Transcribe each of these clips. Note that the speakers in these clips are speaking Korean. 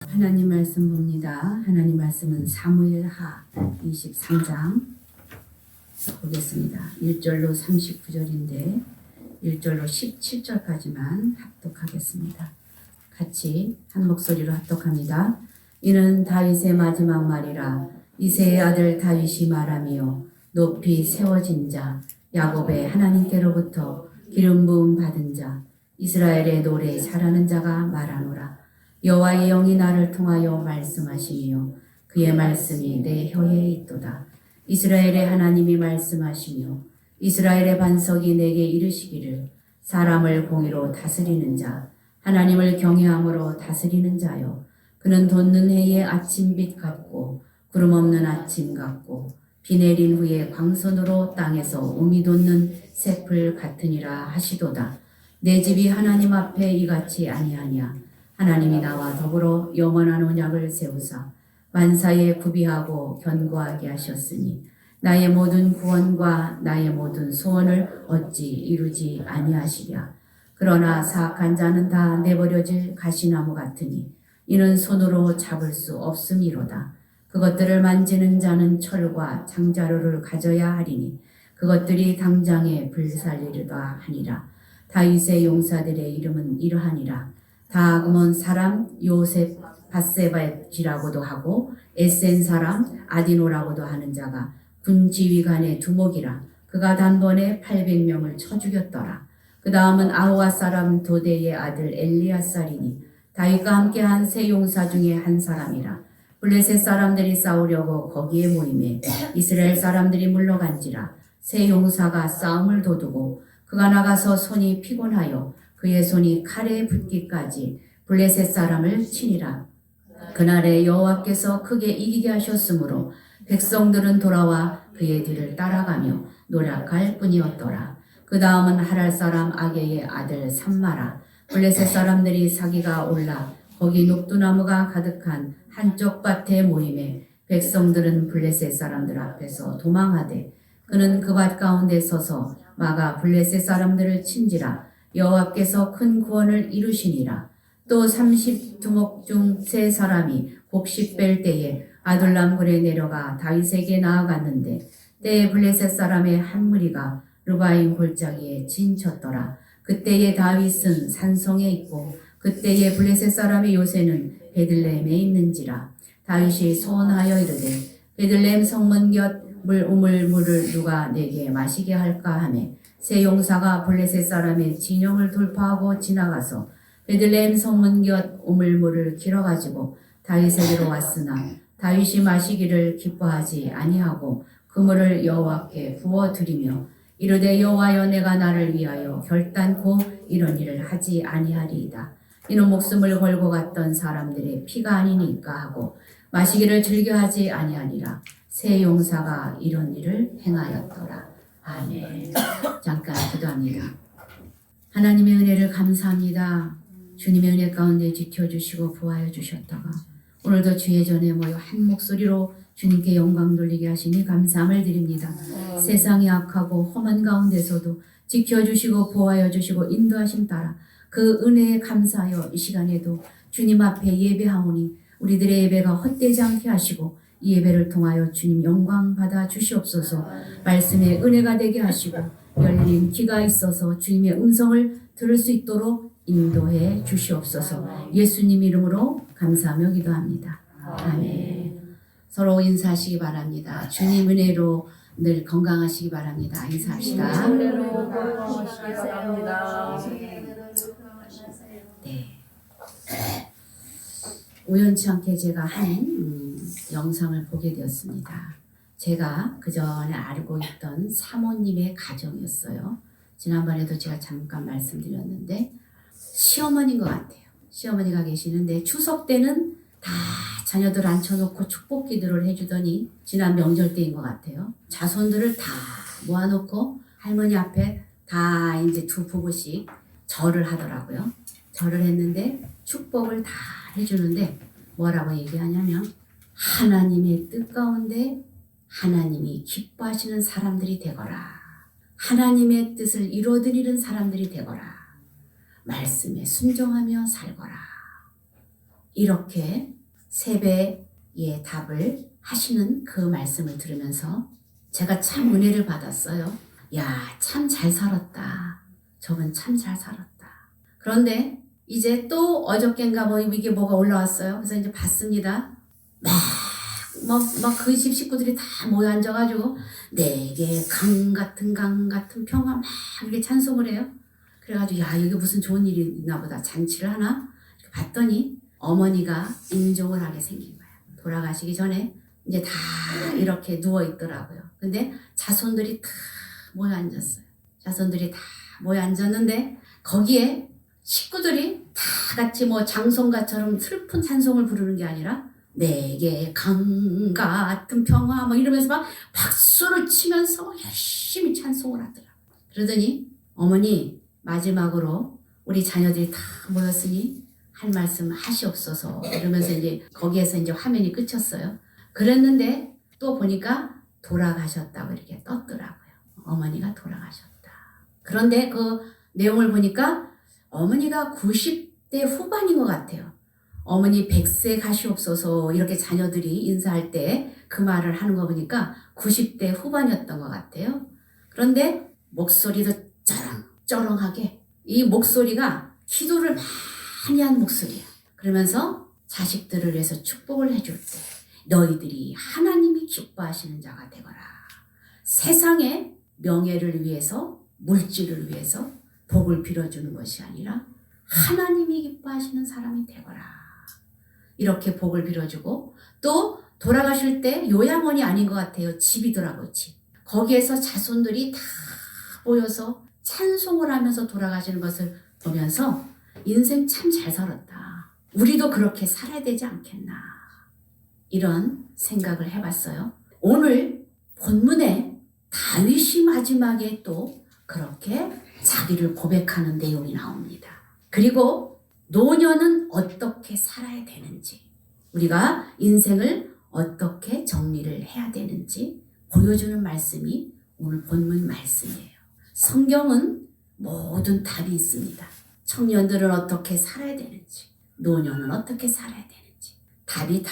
하나님 말씀 봅니다. 하나님 말씀은 사무엘하 23장 보겠습니다. 1절로 39절인데 1절로 17절까지만 합독하겠습니다. 같이 한 목소리로 합독합니다. 이는 다윗의 마지막 말이라. 이새의 아들 다윗이 말하며 높이 세워진 자 야곱의 하나님께로부터 기름 부음 받은 자 이스라엘의 노래 잘하는 자가 말하노라. 여호와의 영이 나를 통하여 말씀하시며 그의 말씀이 내 혀에 있도다. 이스라엘의 하나님이 말씀하시며 이스라엘의 반석이 내게 이르시기를 사람을 공의로 다스리는 자 하나님을 경외함으로 다스리는 자요 그는 돋는 해의 아침빛 같고 구름 없는 아침 같고 비 내린 후에 광선으로 땅에서 우미 돋는 새풀 같으니라 하시도다. 내 집이 하나님 앞에 이같이 아니하냐. 하나님이 나와 더불어 영원한 언약을 세우사 만사에 구비하고 견고하게 하셨으니 나의 모든 구원과 나의 모든 소원을 어찌 이루지 아니하시랴. 그러나 사악한 자는 다 내버려질 가시나무 같으니 이는 손으로 잡을 수 없음이로다. 그것들을 만지는 자는 철과 장자루를 가져야 하리니 그것들이 당장에 불살리리라 하니라. 다윗의 용사들의 이름은 이러하니라. 다그몬 사람 요셉 바세바지라고도 하고 에센 사람 아디노라고도 하는 자가 군 지휘관의 두목이라. 그가 단번에 800명을 쳐 죽였더라. 그 다음은 아호와 사람 도대의 아들 엘리아살이니 다윗과 함께한 세 용사 중에 한 사람이라. 블레셋 사람들이 싸우려고 거기에 모임에 이스라엘 사람들이 물러간지라. 세 용사가 싸움을 도두고 그가 나가서 손이 피곤하여 그의 손이 칼에 붙기까지 블레셋 사람을 치니라. 그날에 여호와께서 크게 이기게 하셨으므로 백성들은 돌아와 그의 뒤를 따라가며 노력할 뿐이었더라. 그 다음은 하랄 사람 아게의 아들 삼마라. 블레셋 사람들이 사기가 올라 거기 녹두나무가 가득한 한쪽 밭에 모임에 백성들은 블레셋 사람들 앞에서 도망하되 그는 그 밭 가운데 서서 막아 블레셋 사람들을 친지라. 여호와께서 큰 구원을 이루시니라. 또 30두목 중 세 사람이 곡식 뺄 때에 아둘람굴에 내려가 다윗에게 나아갔는데 때에 블레셋 사람의 한 무리가 르바임 골짜기에 진쳤더라. 그때에 다윗은 산성에 있고 그때에 블레셋 사람의 요새는 베들레헴에 있는지라. 다윗이 소원하여 이르되 베들레헴 성문 곁 우물물을 누가 내게 마시게 할까 하매 세 용사가 블레셋 사람의 진영을 돌파하고 지나가서 베들레헴 성문 곁 우물물을 길어가지고 다윗에게로 왔으나 다윗이 마시기를 기뻐하지 아니하고 그 물을 여호와께 부어 드리며 이르되 여호와여 내가 나를 위하여 결단코 이런 일을 하지 아니하리이다. 이는 목숨을 걸고 갔던 사람들의 피가 아니니까 하고 마시기를 즐겨하지 아니하니라. 세 용사가 이런 일을 행하였더라. 아멘. 잠깐 기도합니다. 하나님의 은혜를 감사합니다. 주님의 은혜 가운데 지켜주시고 보호하여 주셨다가 오늘도 주의 전에 모여 한 목소리로 주님께 영광 돌리게 하시니 감사함을 드립니다. 세상이 악하고 험한 가운데서도 지켜주시고 보호하여 주시고 인도하심 따라 그 은혜에 감사하여 이 시간에도 주님 앞에 예배하오니 우리들의 예배가 헛되지 않게 하시고 이 예배를 통하여 주님 영광 받아 주시옵소서. 말씀의 은혜가 되게 하시고 열린 귀가 있어서 주님의 음성을 들을 수 있도록 인도해 주시옵소서. 예수님 이름으로 감사하며 기도합니다. 아멘. 서로 인사하시기 바랍니다. 주님 은혜로 늘 건강하시기 바랍니다. 인사합시다. 네. 우연치 않게 제가 한 영상을 보게 되었습니다. 제가 그 전에 알고 있던 사모님의 가정이었어요. 지난번에도 제가 잠깐 말씀드렸는데 시어머니인 것 같아요. 시어머니가 계시는데 추석 때는 다 자녀들 앉혀놓고 축복 기도를 해주더니 지난 명절 때인 것 같아요. 자손들을 다 모아놓고 할머니 앞에 다 이제 두 부부씩 절을 하더라고요. 절을 했는데 축복을 다 해주는데 뭐라고 얘기하냐면 하나님의 뜻 가운데 하나님이 기뻐하시는 사람들이 되거라. 하나님의 뜻을 이루어드리는 사람들이 되거라. 말씀에 순종하며 살거라. 이렇게 세 배의 답을 하시는 그 말씀을 들으면서 제가 참 은혜를 받았어요. 야, 참 잘 살았다. 저분 참 잘 살았다. 그런데 이제 또 어저께인가 뭐 이게 뭐가 올라왔어요. 그래서 이제 봤습니다. 막 그 집 식구들이 다 모여 앉아가지고 내게 강 같은 평화 막 이렇게 찬송을 해요. 그래가지고 야, 여기 무슨 좋은 일이 있나 보다. 잔치를 하나? 봤더니 어머니가 인종을 하게 생긴 거야. 돌아가시기 전에 이제 다 이렇게 누워 있더라고요. 근데 자손들이 다 모여 앉았어요. 자손들이 다 모여 앉았는데 거기에 식구들이 다 같이 뭐 장송가처럼 슬픈 찬송을 부르는 게 아니라 내게 강 같은 평화 뭐 이러면서 막 박수를 치면서 열심히 찬송을 하더라고요. 그러더니 어머니 마지막으로 우리 자녀들이 다 모였으니 할 말씀 하시옵소서 이러면서 이제 거기에서 이제 화면이 끝쳤어요. 그랬는데 또 보니까 돌아가셨다고 이렇게 떴더라고요. 어머니가 돌아가셨다. 그런데 그 내용을 보니까 어머니가 90대 후반인 것 같아요. 어머니 100세 가시옵소서 이렇게 자녀들이 인사할 때 그 말을 하는 거 보니까 90대 후반이었던 것 같아요. 그런데 목소리도 쩌렁쩌렁하게 이 목소리가 기도를 많이 한 목소리야. 그러면서 자식들을 위해서 축복을 해줄 때 너희들이 하나님이 기뻐하시는 자가 되거라. 세상의 명예를 위해서 물질을 위해서 복을 빌어주는 것이 아니라 하나님이 기뻐하시는 사람이 되거라. 이렇게 복을 빌어주고 또 돌아가실 때 요양원이 아닌 것 같아요. 집이더라고요. 집. 거기에서 자손들이 다 모여서 찬송을 하면서 돌아가시는 것을 보면서 인생 참 잘 살았다. 우리도 그렇게 살아야 되지 않겠나. 이런 생각을 해봤어요. 오늘 본문에 다윗이 마지막에 또 그렇게 자기를 고백하는 내용이 나옵니다. 그리고 노년은 어떻게 살아야 되는지, 우리가 인생을 어떻게 정리를 해야 되는지 보여주는 말씀이 오늘 본문 말씀이에요. 성경은 모든 답이 있습니다. 청년들은 어떻게 살아야 되는지, 노년은 어떻게 살아야 되는지 답이 다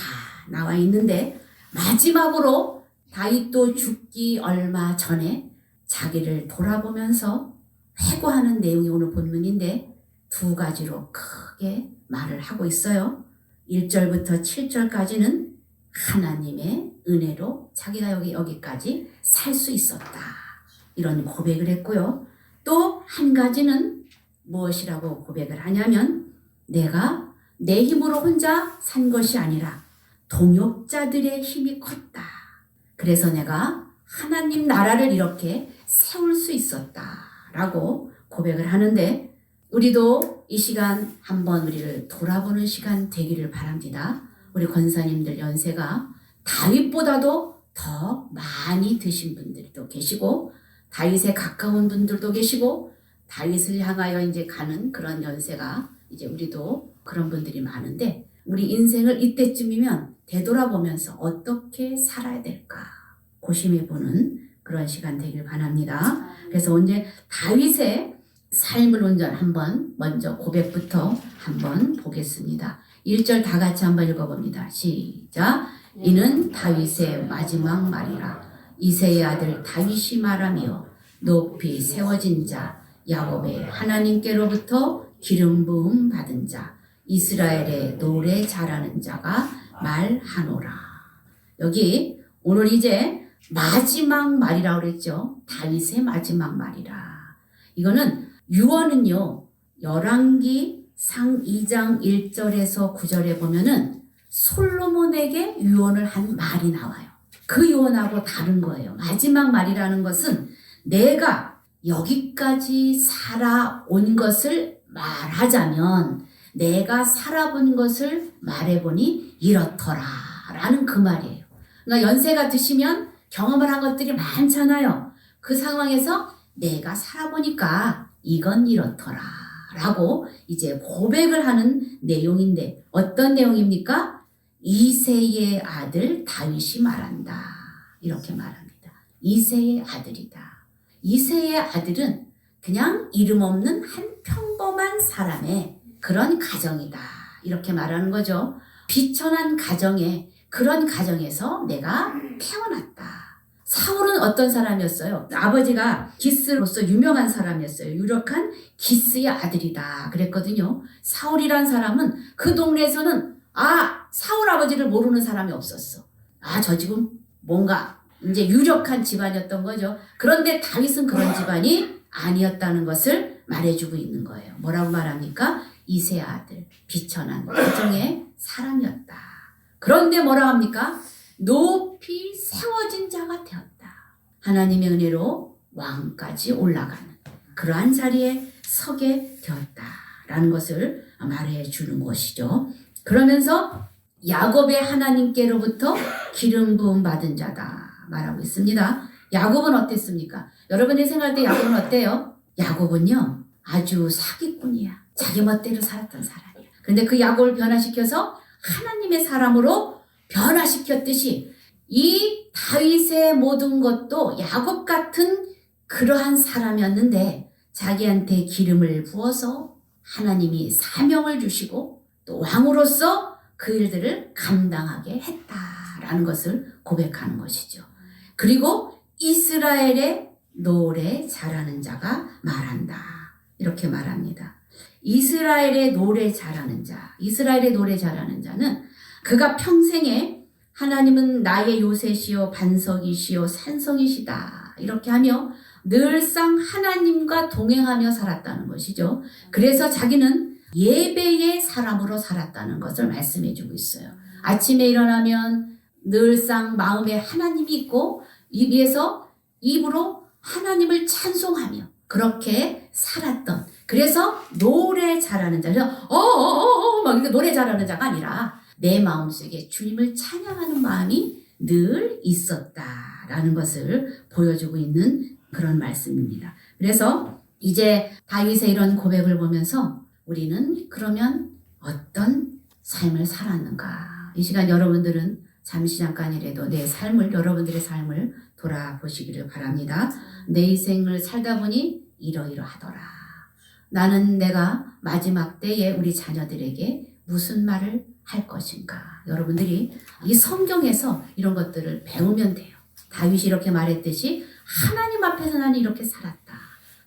나와 있는데 마지막으로 다윗도 죽기 얼마 전에 자기를 돌아보면서 회고하는 내용이 오늘 본문인데 두 가지로 크게 말을 하고 있어요. 1절부터 7절까지는 하나님의 은혜로 자기가 여기까지 살 수 있었다. 이런 고백을 했고요. 또 한 가지는 무엇이라고 고백을 하냐면 내가 내 힘으로 혼자 산 것이 아니라 동역자들의 힘이 컸다. 그래서 내가 하나님 나라를 이렇게 세울 수 있었다라고 고백을 하는데 우리도 이 시간 한번 우리를 돌아보는 시간 되기를 바랍니다. 우리 권사님들 연세가 다윗보다도 더 많이 드신 분들도 계시고 다윗에 가까운 분들도 계시고 다윗을 향하여 이제 가는 그런 연세가 이제 우리도 그런 분들이 많은데 우리 인생을 이때쯤이면 되돌아보면서 어떻게 살아야 될까 고심해보는 그런 시간 되길 바랍니다. 그래서 오늘 다윗의 삶을 온전 한번 먼저 고백부터 한번 보겠습니다. 1절 다 같이 한번 읽어봅니다. 시작. 이는 다윗의 마지막 말이라. 이새의 아들 다윗이 말하며 높이 세워진 자 야곱의 하나님께로부터 기름 부음 받은 자 이스라엘의 노래 잘하는 자가 말하노라. 여기 오늘 이제 마지막 말이라고 그랬죠. 다윗의 마지막 말이라. 이거는 유언은요. 열왕기 상 2장 1절에서 9절에 보면은 솔로몬에게 유언을 한 말이 나와요. 그 유언하고 다른 거예요. 마지막 말이라는 것은 내가 여기까지 살아온 것을 말하자면 내가 살아본 것을 말해보니 이렇더라 라는 그 말이에요. 그러니까 연세가 드시면 경험을 한 것들이 많잖아요. 그 상황에서 내가 살아보니까 이건 이렇더라 라고 이제 고백을 하는 내용인데 어떤 내용입니까? 이새의 아들 다윗이 말한다. 이렇게 말합니다. 이새의 아들이다. 이새의 아들은 그냥 이름 없는 한 평범한 사람의 그런 가정이다. 이렇게 말하는 거죠. 비천한 가정에, 그런 가정에서 내가 태어났다. 사울은 어떤 사람이었어요? 아버지가 기스로서 유명한 사람이었어요. 유력한 기스의 아들이다 그랬거든요. 사울이란 사람은 그 동네에서는 사울 아버지를 모르는 사람이 없었어. 저 지금 뭔가 이제 유력한 집안이었던 거죠. 그런데 다윗은 그런 집안이 아니었다는 것을 말해주고 있는 거예요. 뭐라고 말합니까? 이새의 아들, 비천한 가정의 사람이었다. 그런데 뭐라 합니까? 높이 세워진 자가 되었다. 하나님의 은혜로 왕까지 올라가는 그러한 자리에 서게 되었다라는 것을 말해주는 것이죠. 그러면서 야곱의 하나님께로부터 기름 부음 받은 자다 말하고 있습니다. 야곱은 어땠습니까? 여러분이 생각할 때 야곱은 어때요? 야곱은요 아주 사기꾼이야. 자기 멋대로 살았던 사람이야. 그런데 그 야곱을 변화시켜서 하나님의 사람으로 변화시켰듯이 이 다윗의 모든 것도 야곱 같은 그러한 사람이었는데 자기한테 기름을 부어서 하나님이 사명을 주시고 또 왕으로서 그 일들을 감당하게 했다라는 것을 고백하는 것이죠. 그리고 이스라엘의 노래 잘하는 자가 말한다. 이렇게 말합니다. 이스라엘의 노래 잘하는 자, 이스라엘의 노래 잘하는 자는 그가 평생에 하나님은 나의 요새시요 반석이시요 산성이시다 이렇게 하며 늘상 하나님과 동행하며 살았다는 것이죠. 그래서 자기는 예배의 사람으로 살았다는 것을 말씀해 주고 있어요. 아침에 일어나면 늘상 마음에 하나님이 있고 입에서 입으로 하나님을 찬송하며 그렇게 살았던, 그래서 노래 잘하는 자, 막 이렇게 노래 잘하는 자가 아니라 내 마음속에 주님을 찬양하는 마음이 늘 있었다라는 것을 보여주고 있는 그런 말씀입니다. 그래서 이제 다윗의 이런 고백을 보면서 우리는 그러면 어떤 삶을 살았는가? 이 시간 여러분들은 잠시 잠깐이라도 내 삶을, 여러분들의 삶을 돌아보시기를 바랍니다. 내 인생을 살다 보니 이러이러하더라. 나는 내가 마지막 때에 우리 자녀들에게 무슨 말을 할 것인가? 여러분들이 이 성경에서 이런 것들을 배우면 돼요. 다윗이 이렇게 말했듯이 하나님 앞에서 나는 이렇게 살았다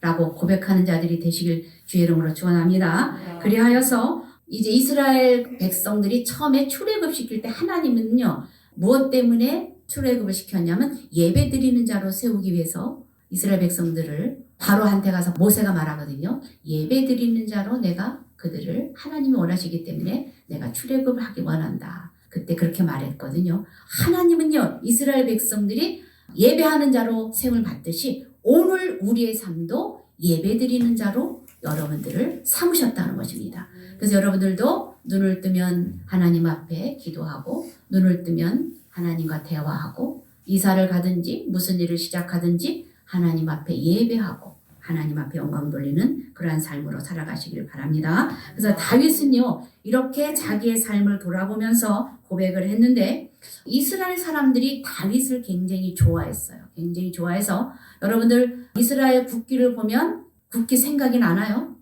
라고 고백하는 자들이 되시길 주의 이름으로 축원합니다. 그리하여서 이제 이스라엘 백성들이 처음에 출애굽 시킬 때 하나님은요 무엇 때문에 출애굽을 시켰냐면 예배 드리는 자로 세우기 위해서 이스라엘 백성들을 바로한테 가서 모세가 말하거든요. 예배 드리는 자로 내가 그들을 하나님이 원하시기 때문에 내가 출애굽을 하기 원한다. 그때 그렇게 말했거든요. 하나님은요 이스라엘 백성들이 예배하는 자로 세움을 받듯이 오늘 우리의 삶도 예배 드리는 자로 여러분들을 삼으셨다는 것입니다. 그래서 여러분들도 눈을 뜨면 하나님 앞에 기도하고 눈을 뜨면 하나님과 대화하고 이사를 가든지 무슨 일을 시작하든지 하나님 앞에 예배하고 하나님 앞에 영광 돌리는 그러한 삶으로 살아가시길 바랍니다. 그래서 다윗은요 이렇게 자기의 삶을 돌아보면서 고백을 했는데 이스라엘 사람들이 다윗을 굉장히 좋아했어요. 굉장히 좋아해서 여러분들 이스라엘 국기를 보면 국기 생각이 나나요?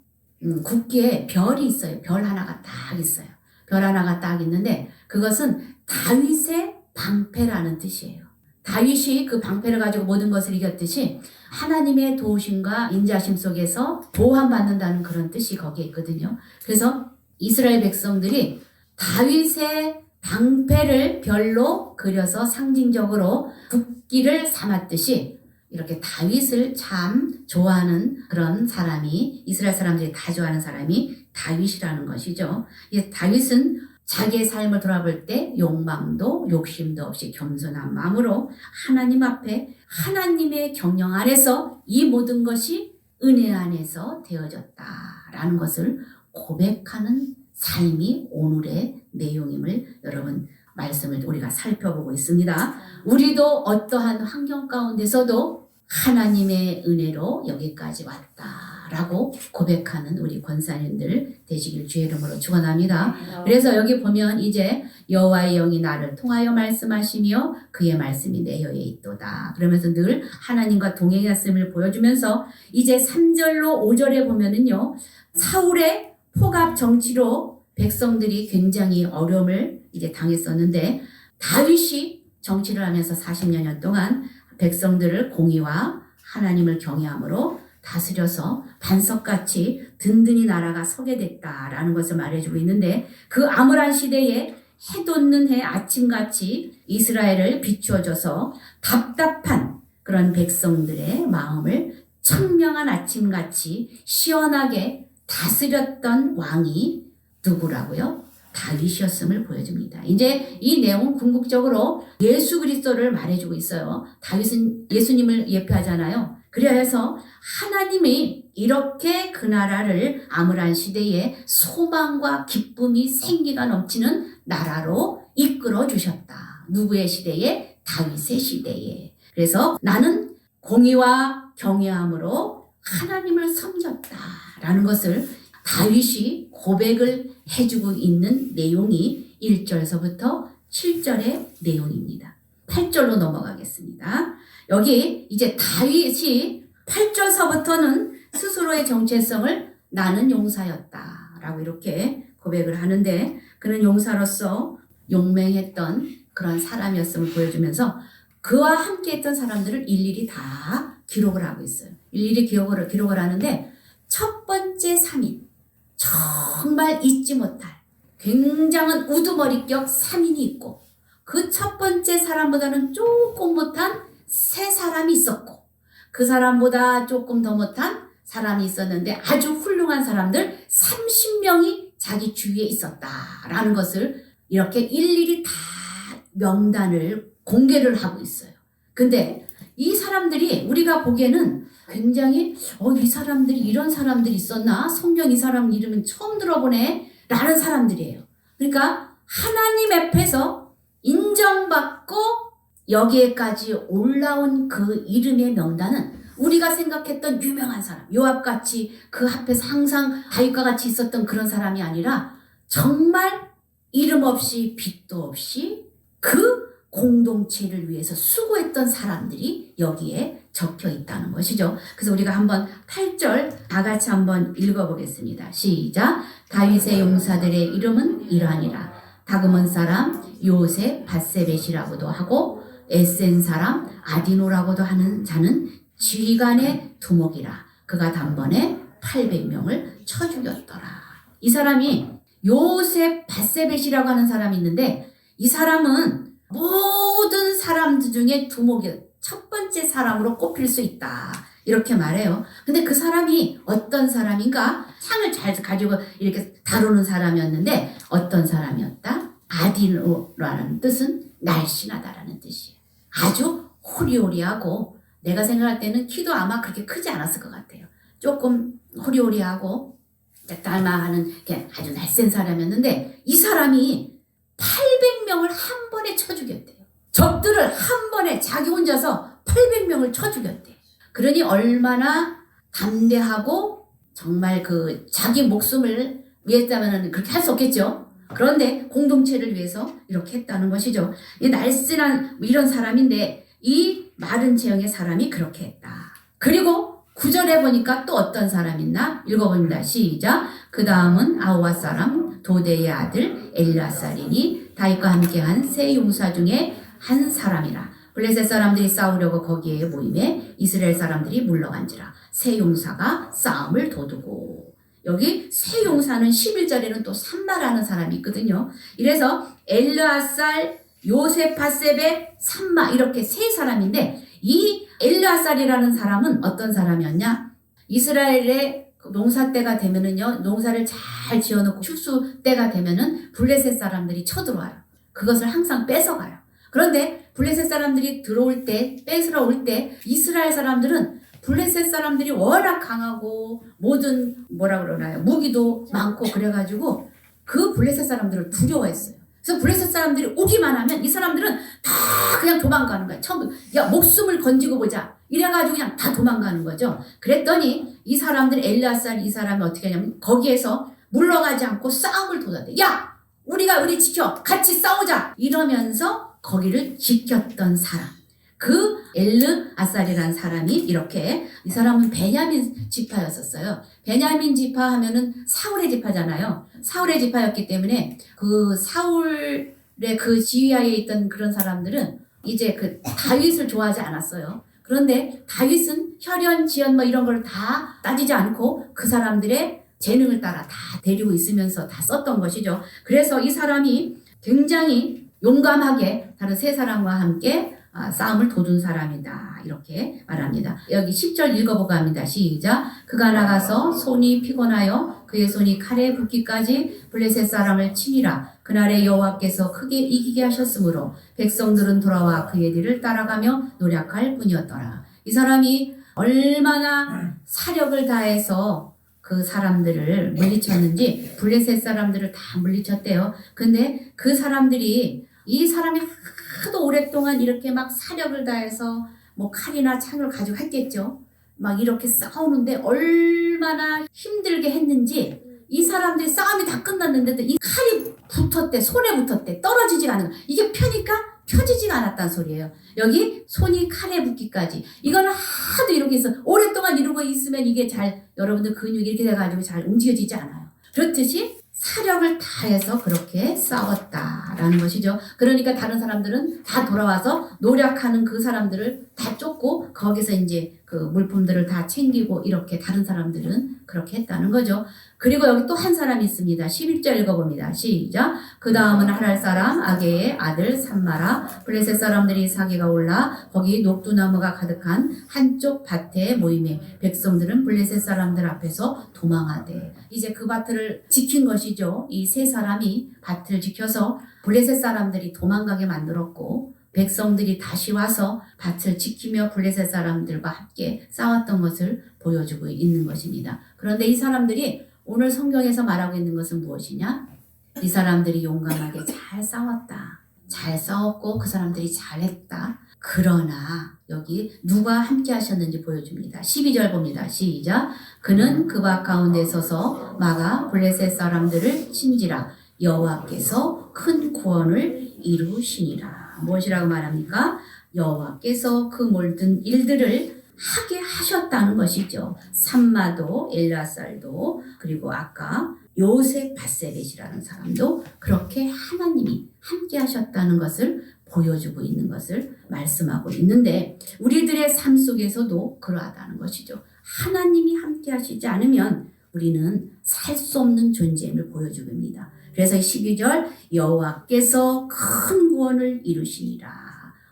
국기에 별이 있어요. 별 하나가 딱 있어요. 별 하나가 딱 있는데 그것은 다윗의 방패라는 뜻이에요. 다윗이 그 방패를 가지고 모든 것을 이겼듯이 하나님의 도우심과 인자심 속에서 보호받는다는 그런 뜻이 거기에 있거든요. 그래서 이스라엘 백성들이 다윗의 방패를 별로 그려서 상징적으로 국기를 삼았듯이 이렇게 다윗을 참 좋아하는 그런 사람이, 이스라엘 사람들이 다 좋아하는 사람이 다윗이라는 것이죠. 다윗은 자기의 삶을 돌아볼 때 욕망도 욕심도 없이 겸손한 마음으로 하나님 앞에 하나님의 경영 안에서 이 모든 것이 은혜 안에서 되어졌다라는 것을 고백하는 삶이 오늘의 내용임을 여러분 말씀을 우리가 살펴보고 있습니다. 우리도 어떠한 환경 가운데서도 하나님의 은혜로 여기까지 왔다라고 고백하는 우리 권사님들 되시길 주의 이름으로 축원합니다. 그래서 여기 보면 이제 여호와의 영이 나를 통하여 말씀하시며 그의 말씀이 내 혀에 있도다. 그러면서 늘 하나님과 동행했음을 보여주면서 이제 3절로 5절에 보면은요 사울의 포갑 정치로 백성들이 굉장히 어려움을 이제 당했었는데 다윗이 정치를 하면서 40여 동안 백성들을 공의와 하나님을 경외함으로 다스려서 반석같이 든든히 나라가 서게 됐다라는 것을 말해주고 있는데 그 암울한 시대에 해 돋는 해 아침같이 이스라엘을 비추어줘서 답답한 그런 백성들의 마음을 청명한 아침같이 시원하게 다스렸던 왕이 누구라고요? 다윗이었음을 보여줍니다. 이제 이 내용은 궁극적으로 예수 그리스도를 말해주고 있어요. 다윗은 예수님을 예표하잖아요. 그래서 하나님이 이렇게 그 나라를 암울한 시대에 소망과 기쁨이 생기가 넘치는 나라로 이끌어 주셨다. 누구의 시대에? 다윗의 시대에. 그래서 나는 공의와 경외함으로 하나님을 섬겼다라는 것을 다윗이 고백을 해주고 있는 내용이 1절서부터 7절의 내용입니다. 8절로 넘어가겠습니다. 여기 이제 다윗이 8절서부터는 스스로의 정체성을 나는 용사였다라고 이렇게 고백을 하는데 그는 용사로서 용맹했던 그런 사람이었음을 보여주면서 그와 함께 했던 사람들을 일일이 다 기록을 하고 있어요. 일일이 기록을 하는데 첫 번째 3인, 정말 잊지 못할 굉장한 우두머리격 3인이 있고 그 첫 번째 사람보다는 조금 못한 세 사람이 있었고 그 사람보다 조금 더 못한 사람이 있었는데 아주 훌륭한 사람들 30명이 자기 주위에 있었다라는 것을 이렇게 일일이 다 명단을 공개를 하고 있어요. 근데 이 사람들이 우리가 보기에는 굉장히 이 사람들이 이런 사람들이 있었나? 성경 이 사람 이름은 처음 들어보네? 라는 사람들이에요. 그러니까 하나님 앞에서 인정받고 여기에까지 올라온 그 이름의 명단은 우리가 생각했던 유명한 사람, 요압같이 그 앞에서 항상 다윗과 같이 있었던 그런 사람이 아니라 정말 이름 없이 빛도 없이 그 공동체를 위해서 수고했던 사람들이 여기에 적혀 있다는 것이죠. 그래서 우리가 한번 8절 다 같이 한번 읽어보겠습니다. 시작. 다윗의 용사들의 이름은 이러하니라. 다그몬 사람 요셉 밧세벳이라고도 하고 에센 사람 아디노라고도 하는 자는 지휘관의 두목이라. 그가 단번에 800명을 쳐 죽였더라. 이 사람이 요셉 밧세벳이라고 하는 사람이 있는데 이 사람은 모든 사람들 중에 두목이 첫 번째 사람으로 꼽힐 수 있다. 이렇게 말해요. 근데 그 사람이 어떤 사람인가? 창을 잘 가지고 이렇게 다루는 사람이었는데 어떤 사람이었다? 아디노라는 뜻은 날씬하다라는 뜻이에요. 아주 호리호리하고 내가 생각할 때는 키도 아마 그렇게 크지 않았을 것 같아요. 조금 호리호리하고 짤짤마하는 아주 날쌘 사람이었는데 이 사람이 800명을 한 번에 쳐 죽였대요. 적들을 한 번에 자기 혼자서 800명을 쳐 죽였대요. 그러니 얼마나 담대하고 정말 그 자기 목숨을 위했다면 그렇게 할 수 없겠죠. 그런데 공동체를 위해서 이렇게 했다는 것이죠. 이 날씬한 이런 사람인데 이 마른 체형의 사람이 그렇게 했다. 그리고 9절에 보니까 또 어떤 사람 있나? 읽어봅니다. 시작. 그 다음은 아우아 사람 도대의 아들 엘라살이니 다윗과 함께한 세 용사 중에 한 사람이라. 블레셋 사람들이 싸우려고 거기에 모임에 이스라엘 사람들이 물러간지라. 세 용사가 싸움을 도두고. 여기 세 용사는 11절에는 또 삼마라는 사람이 있거든요. 이래서 엘르아살, 요셉 밧세벳, 삼마 이렇게 세 사람인데 이 엘르아살이라는 사람은 어떤 사람이었냐? 이스라엘의 농사 때가 되면은요, 농사를 잘 지어놓고 추수 때가 되면은 블레셋 사람들이 쳐들어와요. 그것을 항상 뺏어가요. 그런데 블레셋 사람들이 들어올 때, 뺏으러 올 때 이스라엘 사람들은 블레셋 사람들이 워낙 강하고 모든 뭐라 그러나요? 무기도 많고 그래가지고 그 블레셋 사람들을 두려워했어요. 그래서 블레셋 사람들이 오기만 하면 이 사람들은 다 그냥 도망가는 거야. 처음 야 목숨을 건지고 보자. 이래가지고 그냥 다 도망가는 거죠. 그랬더니 이 사람들 엘르아살 이 사람이 어떻게 하냐면 거기에서 물러가지 않고 싸움을 돋았대. 야 우리 지켜 같이 싸우자 이러면서 거기를 지켰던 사람. 그 엘르아살이라는 사람이 이렇게, 이 사람은 베냐민 지파였었어요. 베냐민 지파 하면은 사울의 지파잖아요. 사울의 지파였기 때문에 그 사울의 그 지휘하에 있던 그런 사람들은 이제 그 다윗을 좋아하지 않았어요. 그런데 다윗은 혈연, 지연 뭐 이런 걸 다 따지지 않고 그 사람들의 재능을 따라 다 데리고 있으면서 다 썼던 것이죠. 그래서 이 사람이 굉장히 용감하게 다른 세 사람과 함께 싸움을 도둔 사람이다, 이렇게 말합니다. 여기 10절 읽어보고 합니다. 시작. 그가 나가서 손이 피곤하여 그의 손이 칼에 붓기까지 블레셋 사람을 치니라. 그날에 여호와께서 크게 이기게 하셨으므로 백성들은 돌아와 그의 뒤를 따라가며 노력할 뿐이었더라. 이 사람이 얼마나 사력을 다해서 그 사람들을 물리쳤는지, 블레셋 사람들을 다 물리쳤대요. 근데 그 사람들이, 이 사람이 하도 오랫동안 이렇게 막 사력을 다해서 뭐 칼이나 창을 가지고 했겠죠. 막 이렇게 싸우는데 얼마나 힘들게 했는지, 이 사람들이 싸움이 다 끝났는데도 이 칼이 붙었대, 손에 붙었대, 떨어지지가 않은 거예요. 이게 펴지지가 않았다는 소리예요. 여기 손이 칼에 붙기까지. 이거는 하도 이렇게 해서 오랫동안 이러고 있으면 이게 여러분들 근육이 이렇게 돼가지고 잘 움직여지지 않아요. 그렇듯이 사력을 다해서 그렇게 싸웠다라는 것이죠. 그러니까 다른 사람들은 다 돌아와서 노력하는 그 사람들을 다 쫓고 거기서 이제 그 물품들을 다 챙기고, 이렇게 다른 사람들은 그렇게 했다는 거죠. 그리고 여기 또 한 사람이 있습니다. 11절 읽어봅니다. 시작. 그 다음은 하랄 사람 아게의 아들 삼마라. 블레셋 사람들이 사기가 올라 거기 녹두나무가 가득한 한쪽 밭에 모임에 백성들은 블레셋 사람들 앞에서 도망하되. 이제 그 밭을 지킨 것이죠. 이 세 사람이 밭을 지켜서 블레셋 사람들이 도망가게 만들었고, 백성들이 다시 와서 밭을 지키며 블레셋 사람들과 함께 싸웠던 것을 보여주고 있는 것입니다. 그런데 이 사람들이 오늘 성경에서 말하고 있는 것은 무엇이냐? 이 사람들이 용감하게 잘 싸웠다. 잘 싸웠고 그 사람들이 잘했다. 그러나 여기 누가 함께 하셨는지 보여줍니다. 12절 봅니다. 시작. 그는 그 밭 가운데 서서 막아 블레셋 사람들을 친지라. 여호와께서 큰 구원을 이루시니라. 무엇이라고 말합니까? 여호와께서 그 모든 일들을 하게 하셨다는 것이죠. 삼마도, 엘라살도, 그리고 아까 요셉 바세벳이라는 사람도 그렇게 하나님이 함께 하셨다는 것을 보여주고 있는 것을 말씀하고 있는데, 우리들의 삶 속에서도 그러하다는 것이죠. 하나님이 함께 하시지 않으면 우리는 살 수 없는 존재임을 보여줍니다. 그래서 12절 여호와께서 큰 구원을 이루시니라.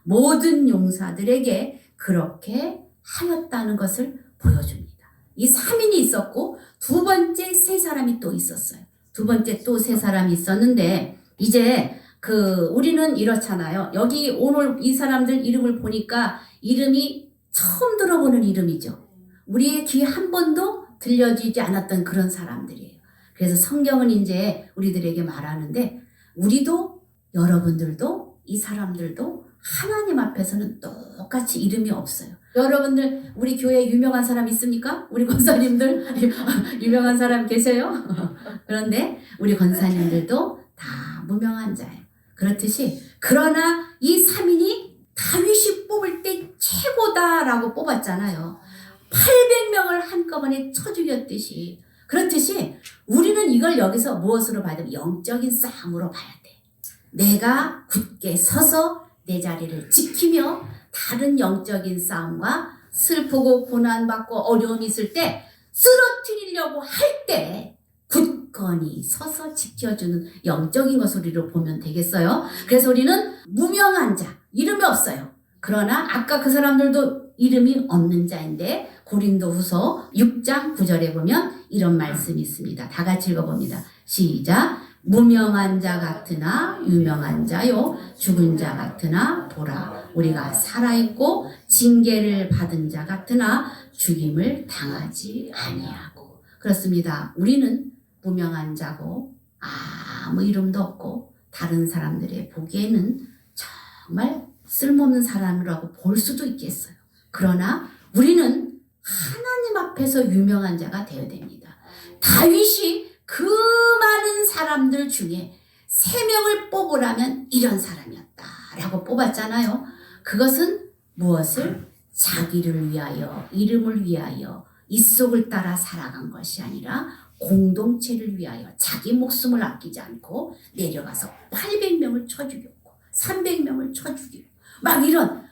모든 용사들에게 그렇게 하였다는 것을 보여줍니다. 이 3인이 있었고 두 번째 세 사람이 또 있었어요. 두 번째 또 세 사람이 있었는데, 이제 우리는 이렇잖아요. 여기 오늘 이 사람들 이름을 보니까 이름이 처음 들어보는 이름이죠. 우리의 귀에 한 번도 들려지지 않았던 그런 사람들이에요. 그래서 성경은 이제 우리들에게 말하는데, 우리도, 여러분들도, 이 사람들도 하나님 앞에서는 똑같이 이름이 없어요. 여러분들 우리 교회에 유명한 사람 있습니까? 우리 권사님들 유명한 사람 계세요? 그런데 우리 권사님들도 다 무명한 자예요. 그렇듯이, 그러나 이 3인이 다윗이 뽑을 때 최고다라고 뽑았잖아요. 800명을 한꺼번에 쳐 죽였듯이. 그렇듯이 우리는 이걸 여기서 무엇으로 봐야 되면 영적인 싸움으로 봐야 돼. 내가 굳게 서서 내 자리를 지키며 다른 영적인 싸움과 슬프고 고난받고 어려움이 있을 때 쓰러뜨리려고 할 때 굳건히 서서 지켜주는 영적인 것을 우리로 보면 되겠어요. 그래서 우리는 무명한 자, 이름이 없어요. 그러나 아까 그 사람들도 이름이 없는 자인데, 고린도후서 6장 9절에 보면 이런 말씀이 있습니다. 다 같이 읽어봅니다. 시작. 무명한 자 같으나 유명한 자요, 죽은 자 같으나 보라, 우리가 살아있고 징계를 받은 자 같으나 죽임을 당하지 아니하고. 그렇습니다. 우리는 무명한 자고 아무 이름도 없고 다른 사람들의 보기에는 정말 쓸모없는 사람이라고 볼 수도 있겠어요. 그러나 우리는 하나님 앞에서 유명한 자가 되어야 됩니다. 다윗이 그 많은 사람들 중에 3명을 뽑으라면 이런 사람이었다라고 뽑았잖아요. 그것은 무엇을? 자기를 위하여, 이름을 위하여 이속을 따라 살아간 것이 아니라 공동체를 위하여 자기 목숨을 아끼지 않고 내려가서 800명을 쳐 죽였고 300명을 쳐 죽이고 막 이런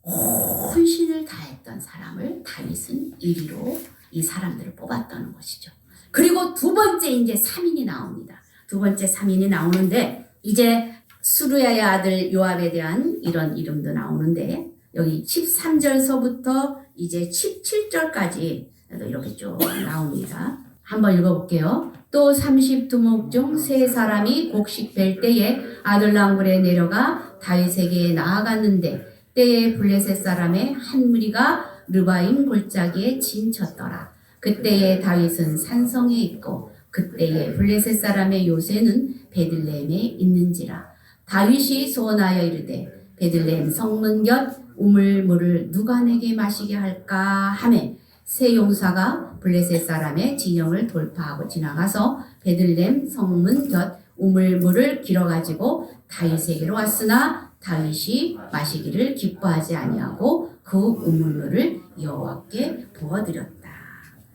헌신을 다했던 사람을 다윗은 1위로 이 사람들을 뽑았다는 것이죠. 그리고 두 번째 이제 3인이 나옵니다. 두 번째 3인이 나오는데 이제 수루야의 아들 요압에 대한 이런 이름도 나오는데 여기 13절서부터 이제 17절까지 이렇게 쭉 나옵니다. 한번 읽어볼게요. 또 30두목 중 3사람이 곡식 벨 때에 아둘람굴에 내려가 다윗에게 나아갔는데 때에 블레셋 사람의 한 무리가 르바임 골짜기에 진쳤더라. 그때에 다윗은 산성에 있고 그때에 블레셋 사람의 요새는 베들레헴에 있는지라. 다윗이 소원하여 이르되 베들레헴 성문 곁 우물물을 누가 내게 마시게 할까 하매 세 용사가 블레셋 사람의 진영을 돌파하고 지나가서 베들레헴 성문 곁 우물물을 길어가지고 다윗에게로 왔으나 다윗이 마시기를 기뻐하지 아니하고 그 우물물을 여호와께 부어드렸다.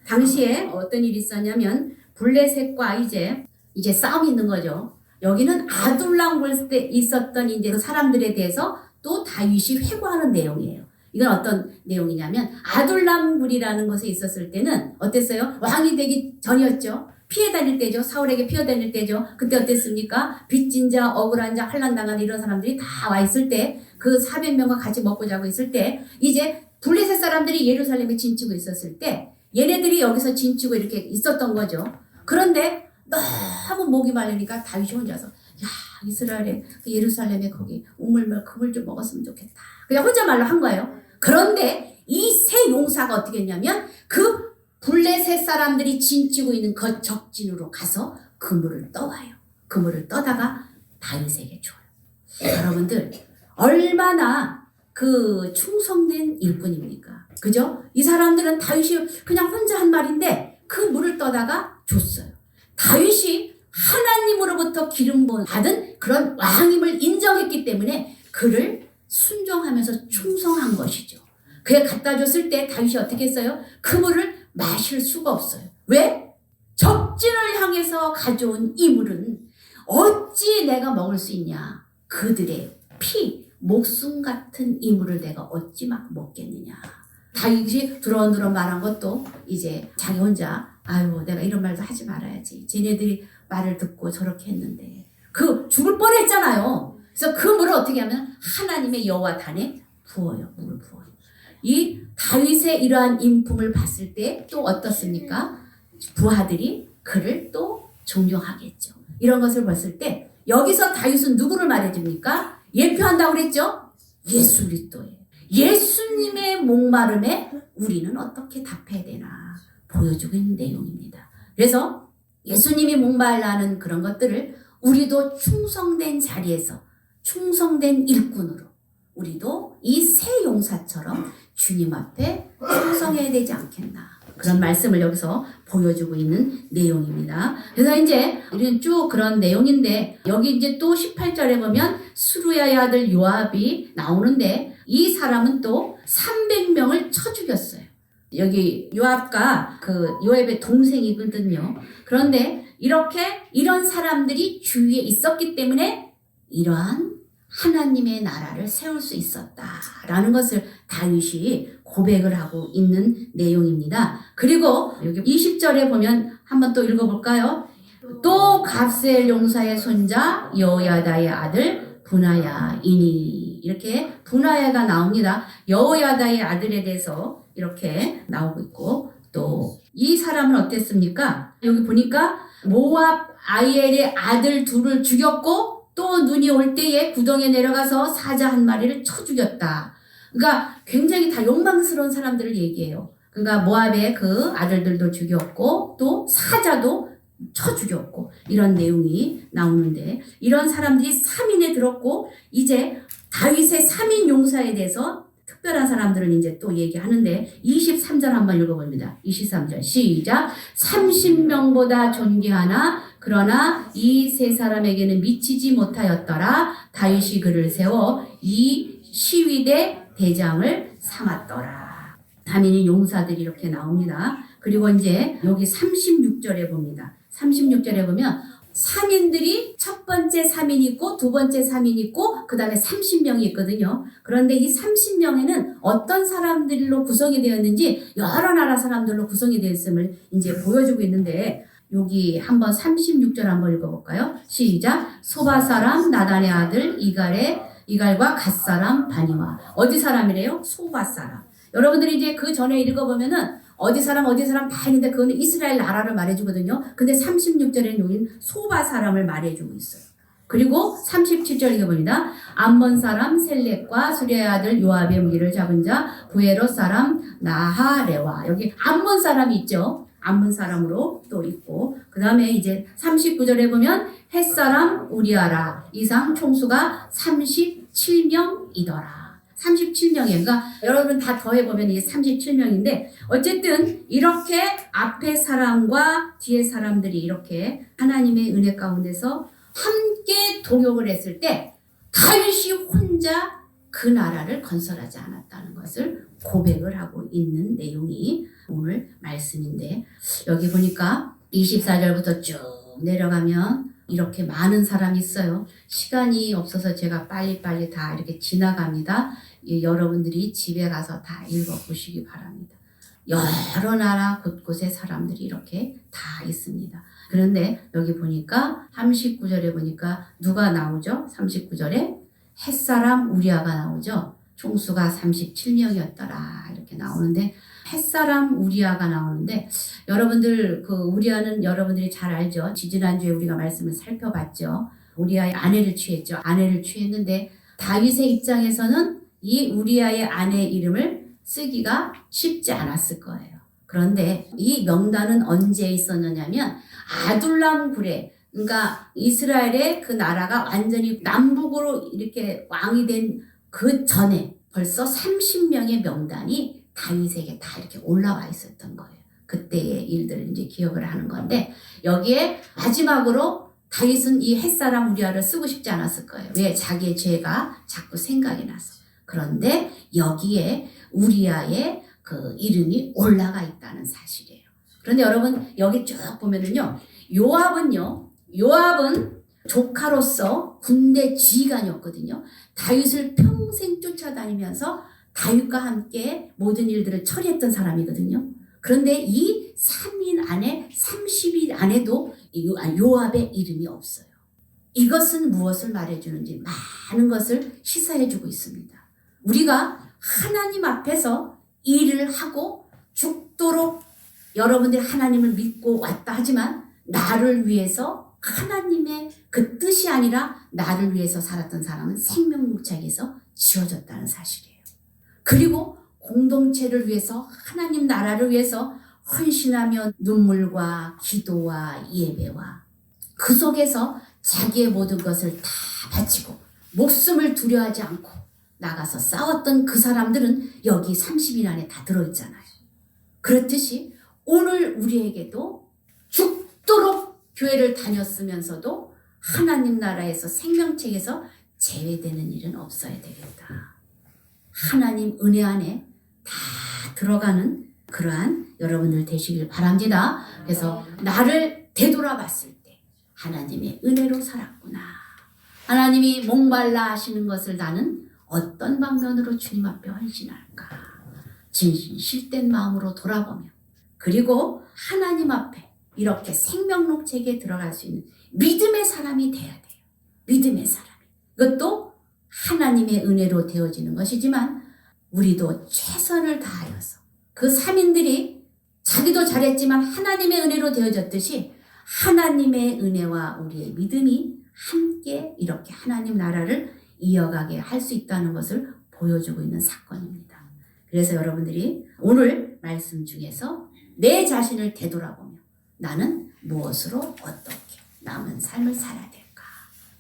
당시에 어떤 일이 있었냐면 블레셋과 이제 싸움이 있는 거죠. 여기는 아둘람굴 때 있었던 이제 그 사람들에 대해서 또 다윗이 회고하는 내용이에요. 이건 어떤 내용이냐면 아둘람굴이라는 곳에 있었을 때는 어땠어요? 왕이 되기 전이었죠. 피해 다닐 때죠. 사울에게 피해 다닐 때죠. 그때 어땠습니까? 빚진 자, 억울한 자, 환난당한 이런 사람들이 다 와 있을 때 그 400명과 같이 먹고 자고 있을 때 이제 블레셋 사람들이 예루살렘에 진치고 있었을 때 얘네들이 여기서 진치고 이렇게 있었던 거죠. 그런데 너무 목이 마르니까 다윗이 혼자서 야 이스라엘에 그 예루살렘에 거기 우물물 그물 좀 먹었으면 좋겠다. 그냥 혼자 말로 한 거예요. 그런데 이 세 용사가 어떻게 했냐면 그 블레셋 사람들이 진치고 있는 그 적진으로 가서 그물을 떠와요. 그물을 떠다가 다윗에게 줘요. 여러분들 얼마나 그 충성된 일꾼입니까? 그죠? 이 사람들은 다윗이 그냥 혼자 한 말인데 그 물을 떠다가 줬어요. 다윗이 하나님으로부터 기름 받은 그런 왕임을 인정했기 때문에 그를 순종하면서 충성한 것이죠. 그에 갖다 줬을 때 다윗이 어떻게 했어요? 그 물을 마실 수가 없어요. 왜? 적진을 향해서 가져온 이 물은 어찌 내가 먹을 수 있냐? 그들의 피, 목숨 같은 이 물을 내가 어찌 막 먹겠느냐? 다윗이 두런두런 말한 것도 이제 자기 혼자 아유 내가 이런 말도 하지 말아야지. 쟤네들이 말을 듣고 저렇게 했는데 그 죽을 뻔했잖아요. 그래서 그 물을 어떻게 하면 하나님의 여호와 단에 부어요. 물을 부어요. 이 다윗의 이러한 인품을 봤을 때 또 어떻습니까? 부하들이 그를 또 존경하겠죠. 이런 것을 봤을 때 여기서 다윗은 누구를 말해줍니까? 예표한다고 그랬죠? 예수 그리스도예요. 예수님의 목마름에 우리는 어떻게 답해야 되나 보여주고 있는 내용입니다. 그래서 예수님이 목말라는 그런 것들을 우리도 충성된 자리에서 충성된 일꾼으로 우리도 이 세 용사처럼 주님 앞에 충성해야 되지 않겠나 그런 말씀을 여기서 보여주고 있는 내용입니다. 그래서 이제 우리는 쭉 그런 내용인데 여기 이제 또 18절에 보면 수루야의 아들 요압이 나오는데 이 사람은 또 300명을 쳐 죽였어요. 여기 요압과 그 요압의 동생이거든요. 그런데 이런 사람들이 주위에 있었기 때문에 이러한 하나님의 나라를 세울 수 있었다라는 것을 다윗이 고백을 하고 있는 내용입니다. 그리고 여기 20절에 보면 한번 또 읽어볼까요? 또 갑셀 용사의 손자 여호야다의 아들 분하야이니 이렇게 분하야가 나옵니다. 여호야다의 아들에 대해서 이렇게 나오고 있고 또 이 사람은 어땠습니까? 여기 보니까 모압 아이엘의 아들 둘을 죽였고 또 눈이 올 때에 구덩이에 내려가서 사자 한 마리를 쳐 죽였다. 그러니까 굉장히 다 욕망스러운 사람들을 얘기해요. 그러니까 모압의 그 아들들도 죽였고 또 사자도 쳐 죽였고 이런 내용이 나오는데 이런 사람들이 3인에 들었고 이제 다윗의 3인 용사에 대해서 특별한 사람들은 이제 또 얘기하는데 23절 한번 읽어봅니다. 23절 시작. 30명보다 존귀하나 그러나 이 세 사람에게는 미치지 못하였더라. 다윗이 그를 세워 이 시위대 대장을 삼았더라. 다민이 용사들이 이렇게 나옵니다. 그리고 이제 여기 36절에 봅니다. 36절에 보면 3인들이 첫 번째 3인 있고 두 번째 3인 있고 그 다음에 30명이 있거든요. 그런데 이 30명에는 어떤 사람들로 구성이 되었는지 여러 나라 사람들로 구성이 되었음을 이제 보여주고 있는데 여기 한번 36절 한번 읽어볼까요? 시작. 소바 사람 나단의 아들 이갈과 갓 사람 바니와. 어디 사람이래요? 소바 사람. 여러분들이 이제 그 전에 읽어보면은 어디 사람 다 있는데 그거는 이스라엘 나라를 말해주거든요. 근데 36절에는 여기는 소바 사람을 말해주고 있어요. 그리고 37절 읽어봅니다. 암몬 사람 셀렉과 수레의 아들 요압의 무기를 잡은 자 부에롯 사람 나하레와. 여기 암몬 사람이 있죠. 암몬 사람으로 또 있고 그 다음에 이제 39절에 보면 헷 사람 우리아라. 이상 총수가 37명이더라. 37명이에요. 그러니까 여러분 다 더해보면 이게 37명인데 어쨌든 이렇게 앞에 사람과 뒤에 사람들이 이렇게 하나님의 은혜 가운데서 함께 동역을 했을 때 다윗이 혼자 그 나라를 건설하지 않았다는 것을 고백을 하고 있는 내용이 오늘 말씀인데 여기 보니까 24절부터 쭉 내려가면 이렇게 많은 사람이 있어요. 시간이 없어서 제가 빨리빨리 다 이렇게 지나갑니다. 여러분들이 집에 가서 다 읽어보시기 바랍니다. 여러 나라 곳곳에 사람들이 이렇게 다 있습니다. 그런데 여기 보니까 39절에 보니까 누가 나오죠? 39절에 헷사람 우리아가 나오죠. 총수가 37명이었더라 이렇게 나오는데 햇사람 우리아가 나오는데 여러분들 그 우리아는 여러분들이 잘 알죠. 지지난주에 우리가 말씀을 살펴봤죠. 우리아의 아내를 취했죠. 아내를 취했는데 다윗의 입장에서는 이 우리아의 아내 이름을 쓰기가 쉽지 않았을 거예요. 그런데 이 명단은 언제 있었느냐면 아둘람 굴에 그러니까 이스라엘의 그 나라가 완전히 남북으로 이렇게 왕이 된 그 전에 벌써 30명의 명단이 다윗에게 다 이렇게 올라와 있었던 거예요. 그때의 일들을 이제 기억을 하는 건데 여기에 마지막으로 다윗은 이 햇사람 우리아를 쓰고 싶지 않았을 거예요. 왜? 자기의 죄가 자꾸 생각이 나서. 그런데 여기에 우리아의 그 이름이 올라가 있다는 사실이에요. 그런데 여러분 여기 쭉 보면은요. 요압은 조카로서 군대 지휘관이었거든요. 다윗을 평생 쫓아다니면서 다윗과 함께 모든 일들을 처리했던 사람이거든요. 그런데 이 3인 안에 30일 안에도 요압의 이름이 없어요. 이것은 무엇을 말해주는지 많은 것을 시사해주고 있습니다. 우리가 하나님 앞에서 일을 하고 죽도록 여러분들이 하나님을 믿고 왔다 하지만 나를 위해서 하나님의 그 뜻이 아니라 나를 위해서 살았던 사람은 생명록책에서 지워졌다는 사실이에요. 그리고 공동체를 위해서 하나님 나라를 위해서 헌신하며 눈물과 기도와 예배와 그 속에서 자기의 모든 것을 다 바치고 목숨을 두려워하지 않고 나가서 싸웠던 그 사람들은 여기 30인 안에 다 들어있잖아요. 그렇듯이 오늘 우리에게도 죽도록 교회를 다녔으면서도 하나님 나라에서 생명책에서 제외되는 일은 없어야 되겠다. 하나님 은혜 안에 다 들어가는 그러한 여러분들 되시길 바랍니다. 그래서 나를 되돌아봤을 때 하나님의 은혜로 살았구나. 하나님이 목말라 하시는 것을 나는 어떤 방면으로 주님 앞에 헌신할까. 진실 실된 마음으로 돌아보며 그리고 하나님 앞에 이렇게 생명록책에 들어갈 수 있는 믿음의 사람이 돼야 돼요. 믿음의 사람이. 그것도 하나님의 은혜로 되어지는 것이지만 우리도 최선을 다하여서 그 3인들이 자기도 잘했지만 하나님의 은혜로 되어졌듯이 하나님의 은혜와 우리의 믿음이 함께 이렇게 하나님 나라를 이어가게 할 수 있다는 것을 보여주고 있는 사건입니다. 그래서 여러분들이 오늘 말씀 중에서 내 자신을 되돌아보며 나는 무엇으로 어떻게 남은 삶을 살아야 될까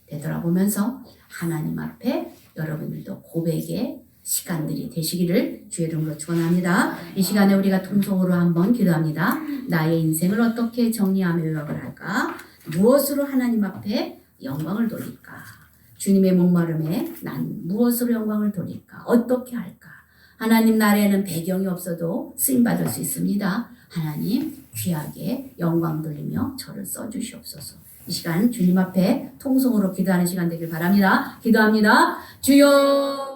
되돌아보면서 하나님 앞에 여러분들도 고백의 시간들이 되시기를 주의 이름으로 축원합니다. 이 시간에 우리가 통성으로 한번 기도합니다. 나의 인생을 어떻게 정리하며 요약을 할까? 무엇으로 하나님 앞에 영광을 돌릴까? 주님의 목마름에 난 무엇으로 영광을 돌릴까? 어떻게 할까? 하나님 나라에는 배경이 없어도 쓰임받을 수 있습니다. 하나님 귀하게 영광 돌리며 저를 써주시옵소서. 이 시간 주님 앞에 통성으로 기도하는 시간 되길 바랍니다. 기도합니다. 주여